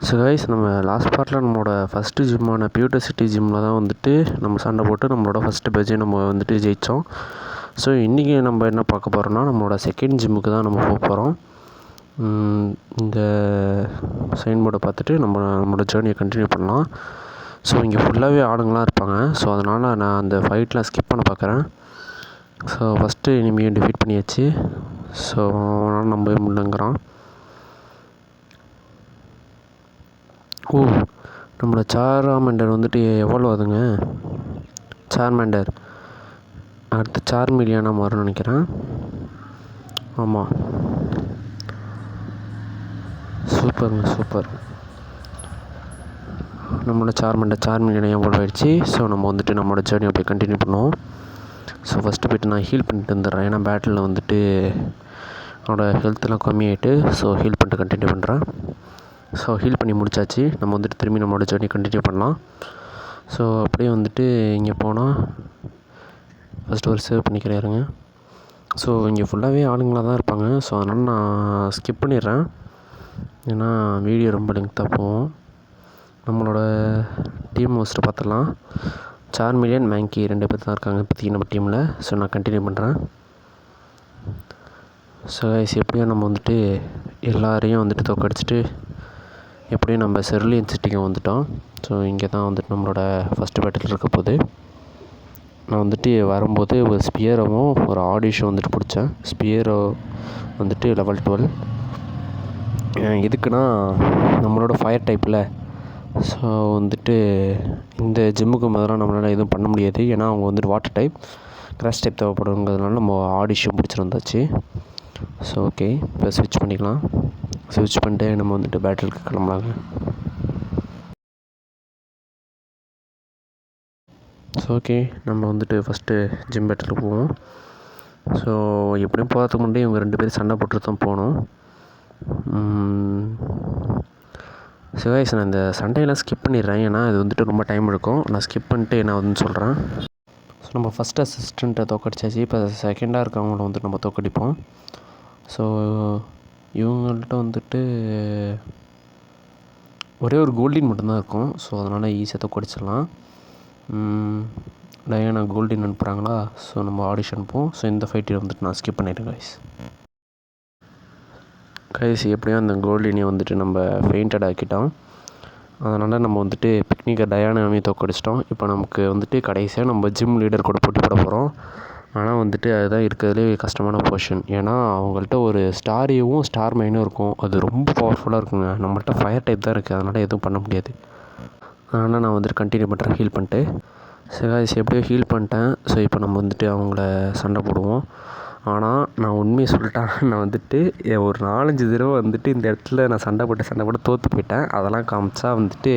So guys, நம்ம last பார்ட்டில் நம்மளோட ஃபஸ்ட்டு ஜிம்மான பியூட்டர் சிட்டி ஜிம்மில் தான் வந்துட்டு நம்ம சண்டை போட்டு நம்மளோட ஃபஸ்ட்டு பேட்சை நம்ம வந்துட்டு ஜெயித்தோம். ஸோ இன்றைக்கி நம்ம என்ன பார்க்க போகிறோம்னா, நம்மளோட செகண்ட் ஜிம்முக்கு தான் நம்ம போக போகிறோம். இந்த சைன் போர்டை பார்த்துட்டு நம்மளோட ஜேர்னியை கண்டினியூ பண்ணலாம். ஸோ இங்கே ஃபுல்லாகவே ஆளுங்களாம் இருப்பாங்க. ஸோ அதனால் நான் அந்த ஃபைட்லாம் ஸ்கிப் பண்ண பார்க்குறேன். ஸோ ஃபஸ்ட்டு எனிமியை டிஃபீட் பண்ணியாச்சு. ஸோ அவனால் நம்பவே முடியலங்கிறான். ஓ, நம்மளோட சார்மாண்டர் வந்துட்டு எவ்வளோ அதுங்க, சார்மாண்டர் அடுத்து சார்மிலியானா மாறும்னு நினைக்கிறேன். ஆமாம், சூப்பருங்க, சூப்பர். நம்மளோட சார்மிலியானா எவ்வளோ ஆயிடுச்சு. ஸோ நம்ம வந்துட்டு நம்மளோட ஜேர்னி அப்படியே கண்டினியூ பண்ணுவோம். ஸோ ஃபஸ்ட்டு போய்ட்டு நான் ஹீல் பண்ணிட்டு வந்துடுறேன். ஏன்னா பேட்டிலில் வந்துட்டு அவனோட ஹெல்த்தெல்லாம் கம்மியாகிட்டு. ஸோ ஹீல் பண்ணிட்டு கண்டினியூ பண்ணுறேன். ஸோ ஹீல் பண்ணி முடிச்சாச்சு. நம்ம வந்துட்டு திரும்பி நம்மளோட ஜேர்னி கண்டினியூ பண்ணலாம். ஸோ அப்படியே வந்துட்டு இங்கே போனால் ஃபஸ்ட்டு ஒரு சேவ் பண்ணிக்கிறேருங்க. ஸோ இங்கே ஃபுல்லாகவே ஆளுங்களாக தான் இருப்பாங்க. ஸோ அதனால் நான் ஸ்கிப் பண்ணிடுறேன். ஏன்னா வீடியோ ரொம்ப லெங்க்த்தாக போகும். நம்மளோட டீம் ஹோஸ்ட்டை பார்த்துடலாம். சார்மிலியன், மேங்கி 2 பேர் தான் இருக்காங்க இப்போதைக்கு நம்ம டீமில். ஸோ நான் கண்டினியூ பண்ணுறேன். ஸோ கைஸ், எப்படியும் நம்ம வந்துட்டு எல்லாரையும் வந்துட்டு தோக்கடிச்சிட்டு எப்படியும் நம்ம செர்லியன் சிட்டிக்கு வந்துவிட்டோம். ஸோ இங்கே தான் வந்துட்டு நம்மளோட ஃபஸ்ட்டு பேட்டில் இருக்க போகுது. நான் வந்துட்டு வரும்போது ஒரு ஸ்பியரவும் ஒரு ஆடிஷும் வந்துட்டு பிடிச்சேன். ஸ்பியரோ வந்துட்டு level 12. எதுக்குன்னா நம்மளோட ஃபயர் டைப்பில். ஸோ வந்துட்டு இந்த ஜிம்முக்கு முதல்ல நம்மளால் எதுவும் பண்ண முடியாது. ஏன்னா அவங்க வந்துட்டு வாட்டர் டைப், கிராஷ் டைப் தேவைப்படுங்கிறதுனால நம்ம ஆடிஷும் பிடிச்சிருந்தாச்சு. ஸோ ஓகே, இப்போ ஸ்விட்ச் பண்ணிக்கலாம். ஸ்விட்ச் பண்ணிட்டு நம்ம வந்துட்டு பேட்டிலுக்கு கிளம்பலாங்க. ஸோ ஓகே, நம்ம வந்துட்டு ஃபஸ்ட்டு ஜிம் பேட்டிலுக்கு போவோம். ஸோ எப்படியும் போகிறதுக்கு முன்னாடி இவங்க 2 பேரும் சண்டை போட்டு தான் போகணும். ஸோ கைஸ், நான் இந்த சண்டையெல்லாம் ஸ்கிப் பண்ணிடுறேன். ஏன்னா இது வந்துட்டு ரொம்ப டைம் எடுக்கும். நான் ஸ்கிப் பண்ணிட்டு நான் வந்து சொல்கிறேன். ஸோ நம்ம ஃபஸ்ட் அசிஸ்டண்ட்டை தோக்கடிச்சாச்சு. இப்போ செகண்டாக இருக்கவங்கள வந்துட்டு நம்ம தோக்கடிப்போம். ஸோ இவங்கள்ட்ட வந்துட்டு ஒரே ஒரு கோல்டின் மட்டும்தான் இருக்கும். ஸோ அதனால் ஈஸியாக தோக்கடிச்சிடலாம். டயானா கோல்டின் அனுப்புகிறாங்களா. ஸோ நம்ம ஆடிஷன் அனுப்புவோம். ஸோ இந்த ஃபைட்டை வந்துட்டு நான் ஸ்கிப் பண்ணிட்டேன் கைஸ். எப்படியும் அந்த கோல்டினை வந்துட்டு நம்ம ஃபெயிண்டட் ஆக்கிட்டோம். அதனால் நம்ம வந்துட்டு பிக்னிக்கை டயானாவே தோக்கடிச்சிட்டோம். இப்போ நமக்கு வந்துட்டு கடைசியாக நம்ம ஜிம் லீடர் கூட போட்டி போட போகிறோம். ஆனால் வந்துட்டு அதுதான் இருக்கிறதுலே கஷ்டமான போர்ஷன். ஏன்னா அவங்கள்ட்ட ஒரு ஸ்டாரியும் ஸ்டார் மைனும் இருக்கும். அது ரொம்ப பவர்ஃபுல்லாக இருக்குங்க. நம்மள்ட்ட ஃபயர் டைப் தான் இருக்குது. அதனால் எதுவும் பண்ண முடியாது. அதனால் நான் வந்துட்டு கண்டினியூ பண்ணுறேன் ஹீல் பண்ணிட்டு. சரி, எப்படியோ ஹீல் பண்ணிட்டேன். ஸோ இப்போ நம்ம வந்துட்டு அவங்கள சண்டை போடுவோம். ஆனால் நான் உண்மையை சொல்லிட்டேன். நான் வந்துட்டு ஒரு 4-5 தடவை வந்துட்டு இந்த இடத்துல நான் சண்டை போட்டு தோற்று போயிட்டேன். அதெல்லாம் காமிச்சா வந்துட்டு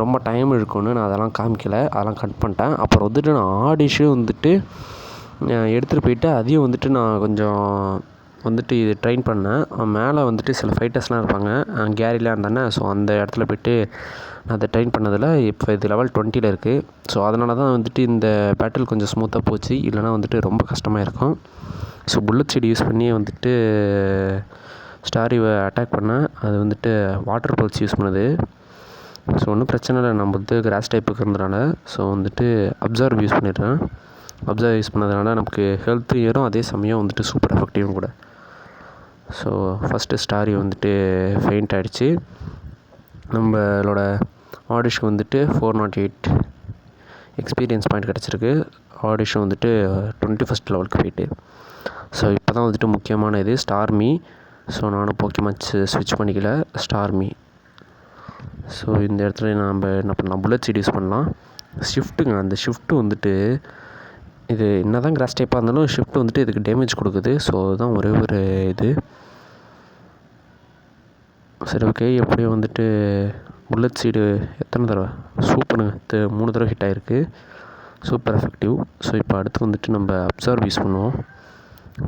ரொம்ப டைம் இழுக்கும்னு நான் அதெல்லாம் காமிக்கலை. அதெல்லாம் கட் பண்ணிட்டேன். அப்புறம் வந்துட்டு நான் ஆடிஷும் வந்துட்டு எடுத்துகிட்டு போயிட்டு அதையும் வந்துட்டு நான் கொஞ்சம் வந்துட்டு இது ட்ரெயின் பண்ணேன். மேலே வந்துட்டு சில ஃபைட்டர்ஸ்லாம் இருப்பாங்க, கேரிலாம் இருந்தானே. ஸோ அந்த இடத்துல போய்ட்டு நான் அதை ட்ரெயின் பண்ணதில் இப்போ இது level 20 இருக்குது. ஸோ அதனால தான் வந்துட்டு இந்த பேட்டில் கொஞ்சம் ஸ்மூத்தாக போச்சு. இல்லைனா வந்துட்டு ரொம்ப கஷ்டமாக இருக்கும். ஸோ புல்லட் சீடு யூஸ் பண்ணி வந்துட்டு ஸ்டாரிவை அட்டாக் பண்ணேன். அது வந்துட்டு வாட்டர் பல்ஸ் யூஸ் பண்ணுது. ஸோ ஒன்றும் பிரச்சனை இல்லை, நம்ம வந்து கிராஸ் டைப்புக்கு இருந்ததுனால. ஸோ வந்துட்டு அப்சர்வ் யூஸ் பண்ணிடுறேன். அப்சர்வ் யூஸ் பண்ணதுனால நமக்கு ஹெல்த்து ஏறும், அதே சமயம் வந்துட்டு சூப்பர் எஃபெக்டிவும் கூட. ஸோ ஃபஸ்ட்டு ஸ்டாரி வந்துட்டு ஃபெயிண்ட் ஆகிடுச்சு. நம்மளோட ஆடிஷுக்கு வந்துட்டு 408 எக்ஸ்பீரியன்ஸ் பாயிண்ட் கிடச்சிருக்கு. ஆடிஷன் வந்துட்டு 21st லெவலுக்கு போயிட்டு. ஸோ இப்போ தான் வந்துட்டு முக்கியமான இது ஸ்டார்மி. ஸோ நானும் போக்கிமான் ஸ்விட்ச் பண்ணிக்கல, ஸ்டார்மி. ஸோ இந்த இடத்துல நம்ம என்ன பண்ணலாம், புல்லட் சீட் யூஸ் பண்ணலாம். ஷிஃப்ட்டுங்க, அந்த ஷிஃப்ட்டு வந்துட்டு இது என்ன தான் கிராஸ் டைப்பாக இருந்தாலும் ஷிஃப்ட் வந்துட்டு இதுக்கு டேமேஜ் கொடுக்குது. ஸோ அதுதான் ஒரே ஒரு இது. சரி ஓகே, எப்படியும் வந்துட்டு புல்லட் சீடு எத்தனை தடவை சூப்பருங்க, 3 தடவை ஹிட் ஆகிருக்கு. Super effective. ஸோ இப்போ அடுத்து வந்துட்டு நம்ம அப்சர்வ் யூஸ் பண்ணுவோம்.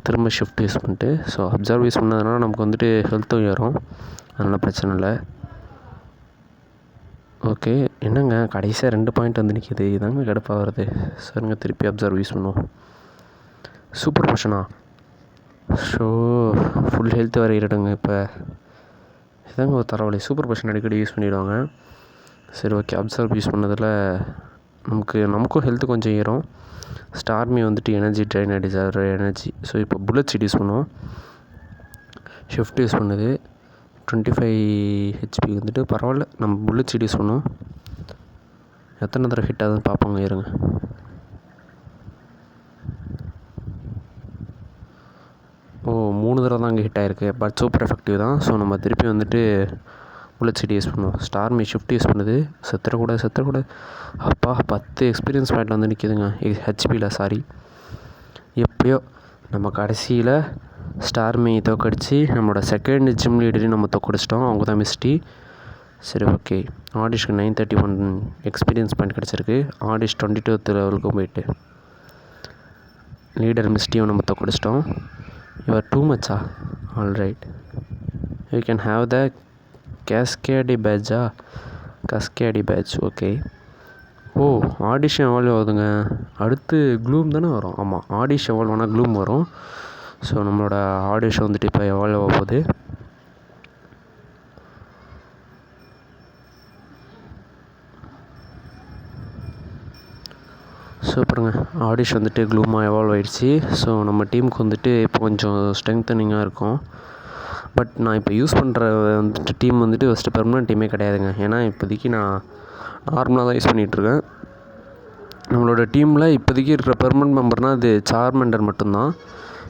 திரும்ப ஷிஃப்ட் யூஸ் பண்ணிட்டு. ஸோ அப்சர்வ் யூஸ் பண்ணதுனால நமக்கு வந்துட்டு ஹெல்த்தும் ஏறும், அதனால் பிரச்சனை இல்லை. ஓகே, என்னங்க கடைசியாக 2 பாயிண்ட் வந்து நிற்கிது, இதாங்க கடுப்பாக வருது. சரிங்க, திருப்பி அப்சர்வ் யூஸ் பண்ணுவோம். சூப்பர் போஷனா. ஸோ ஃபுல் ஹெல்த் வேறு ஏறிடுங்க இப்போ. இதாங்க ஒரு தலைவலி. சூப்பர் பொசிஷன் அடிக்கடி யூஸ் பண்ணிவிடுவாங்க. சரி ஓகே, அப்சர்வ் யூஸ் பண்ணதில் நமக்கும் ஹெல்த்து கொஞ்சம் ஏறும். ஸ்டார்மி வந்துட்டு எனர்ஜி ட்ரைன் ஆகிடுச்சு, அதோட எனர்ஜி. ஸோ இப்போ புல்லட் சீட் யூஸ் பண்ணுவோம். ஷிஃப்ட் யூஸ் பண்ணுது. 25 ஹெச்பி வந்துட்டு பரவாயில்ல. நம்ம புல்லட் சீட் யூஸ் பண்ணுவோம். எத்தனை தடவை ஹிட் ஆகுதுன்னு பார்ப்போங்க, இருங்க. ஓ 3 தடவை தான் அங்கே ஹிட் ஆகிருக்கு. பட் சூப்பர் எஃபெக்டிவ் தான். ஸோ நம்ம திருப்பி வந்துட்டு புல்லட் சீட் யூஸ் பண்ணுவோம். ஸ்டார்மி ஷிஃப்ட் யூஸ் பண்ணுது. செத்துறக்கூடாது. அப்பா 10 எக்ஸ்பீரியன்ஸ் பாயிண்ட் வந்து நிற்கிதுங்க. ஹெச்பியில் சாரி. எப்படியோ நம்ம கடைசியில் ஸ்டார்மி தோக்கடிச்சு நம்மளோட செகண்ட் ஜிம் லீடரையும் நம்ம தோக்கடிச்சிட்டோம். அவங்க தான் மிஸ்டி. சரி ஓகே, ஆடிஷ்க்கு 931 எக்ஸ்பீரியன்ஸ் பாயிண்ட் கிடச்சிருக்கு. ஆடிஷ் 22th லெவலுக்கும் போயிட்டு லீடர் மிஸ்டியும் நம்ம தோக்கடிச்சிட்டோம். யுவர் டூ மச்சா. Alright, you can have the கேஸ்கேடி பேட்ச். ஓகே. ஓ ஆடிஷ் எவால்வ் ஆகுதுங்க. அடுத்து க்ளூம் தானே வரும். ஆமாம், ஆடிஷ் எவால்வ் ஆனால் க்ளூம் வரும். ஸோ நம்மளோட ஆடிஷ் வந்துட்டு இப்போ எவால்வ் ஆக போகுது. சூப்பருங்க, ஆடிஷ் வந்துட்டு க்ளூமாக எவால்வ் ஆகிடுச்சு. ஸோ நம்ம டீமுக்கு வந்துட்டு இப்போ கொஞ்சம் ஸ்ட்ரெங்தனிங்காக இருக்கும். பட் நான் இப்போ யூஸ் பண்ணுற வந்துட்டு டீம் வந்துட்டு ஃபஸ்ட்டு பெர்மனன்ட் டீமே கிடையாதுங்க. ஏன்னா இப்போதைக்கு நான் நார்மலாக தான் யூஸ் பண்ணிகிட்ருக்கேன். நம்மளோட டீமில் இப்போதைக்கு இருக்கிற பெர்மனன்ட் மெம்பர்னால் அது சார்மெண்டர் மட்டும்தான்.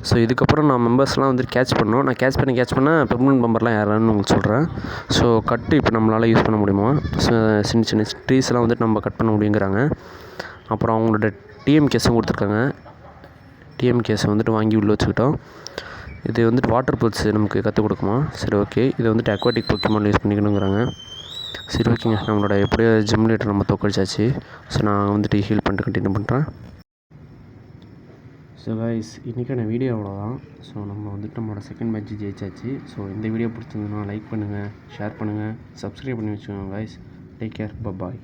ஸோ இதுக்கப்புறம் நான் மெம்பர்ஸ்லாம் வந்துட்டு கேட்ச் பண்ணோம். நான் கேட்ச் பண்ண பெர்மனன்ட் மெம்பர்லாம் யாரான்னு உங்களுக்கு சொல்கிறேன். ஸோ கட்டு இப்போ நம்மளால் யூஸ் பண்ண முடியுமா? சின்ன ட்ரீஸ்லாம் வந்துட்டு நம்ம கட் பண்ண முடியுங்கிறாங்க. அப்புறம் அவங்களோட டிஎம்கேஸும் கொடுத்துருக்காங்க. டிஎம்கேஸை வந்துட்டு வாங்கி உள்ளே வச்சுக்கிட்டோம். இது வந்துட்டு வாட்டர் பூல்ஸ் நமக்கு கற்றுக் கொடுக்குமா? சரி ஓகே, இதை வந்துட்டு அக்வாட்டிக் போக்கிமான் யூஸ் பண்ணிக்கணுங்கிறாங்க. சரி ஓகேங்க, நம்மளோட எப்படியோ ஜிம் லீடர் நம்ம தோக்கடிச்சாச்சு. ஸோ நான் வந்துட்டு ஹீல் பண்ணிட்டு கண்டினியூ பண்ணுறேன். ஸோ கைஸ், இன்றைக்கான வீடியோ அவ்வளோதான். ஸோ நம்ம வந்துட்டு நம்மளோட செகண்ட் மேட்ச் ஜெயிச்சாச்சு. ஸோ இந்த வீடியோ பிடிச்சிருந்ததுன்னா லைக் பண்ணுங்கள், ஷேர் பண்ணுங்கள், சப்ஸ்கிரைப் பண்ணி வச்சுக்கோங்க கைஸ். டேக் கேர், பாய்.